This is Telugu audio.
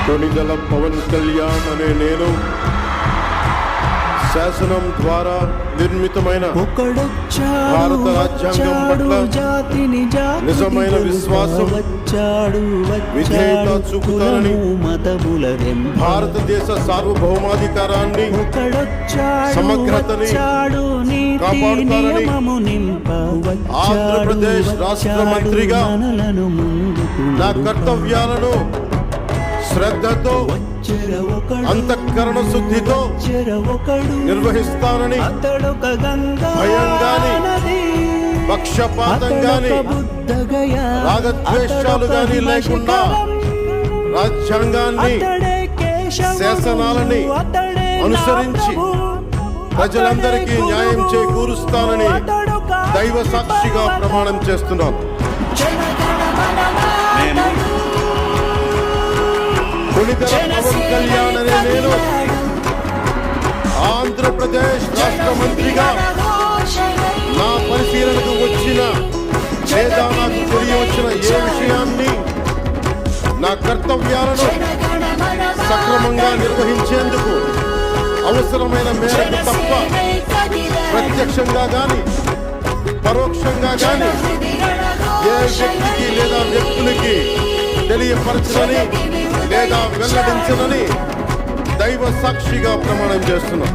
కొణిదెల పవన్ కళ్యాణ్ అనే నేను శాసనం ద్వారా నిర్మితమైన భారత రాజ్యాంగం పట్ల నిజమైన విశ్వాసం విధేయత చూపుతానని, భారతదేశ సార్వభౌమాధికారాన్ని సమగ్రతని కాపాడుతానని ఆంధ్రప్రదేశ్ రాష్ట్ర మంత్రిగా నా కర్తవ్యాలను శ్రద్ధతో అంతఃకరణ శుద్ధితో నిర్వహిస్తానని భయం గాని పక్షపాతం గాని రాగద్వేషాలు గాని లేకుండా రాజ్యాంగాన్ని శాసనాలని అనుసరించి ప్రజలందరికీ న్యాయం చేకూరుస్తానని దైవ సాక్షిగా ప్రమాణం చేస్తున్నాను. కొణిదెల పవన్ కళ్యాణ్ అనే నేను ఆంధ్రప్రదేశ్ రాష్ట్ర మంత్రిగా నా పరిశీలనకు వచ్చిన లేదా నాకు తెలియవచ్చిన ఏ విషయాన్ని నా కర్తవ్యాలను సక్రమంగా నిర్వహించేందుకు అవసరమైన మేరకు తప్ప ప్రత్యక్షంగా గాని పరోక్షంగా గాని ఏ వ్యక్తికి లేదా వ్యక్తులకి తెలియపరచనని లేదా వెల్లడించనని దైవ సాక్షిగా ప్రమాణం చేస్తున్నాం.